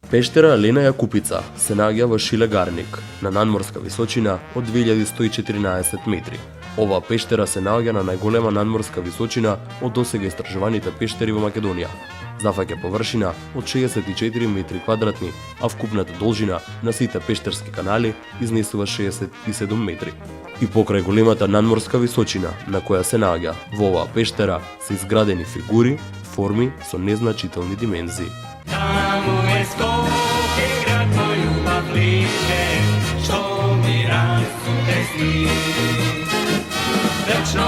Пештера Лена Јакупица се наоѓа во Шилегарник, на надморска височина од 2114 метри. Оваа пештера се наоѓа на најголема надморска височина од досега истражуваните пештери во Македонија. Зафаќа површина од 64 метри квадратни, а вкупната должина на сите пештерски канали изнесува 67 метри. И покрај големата надморска височина на која се наоѓа во оваа пештера се изградени фигури, форми со незначителни димензии. Таму е Скопје, град мој љубав лише, што ми расте сни. Вечно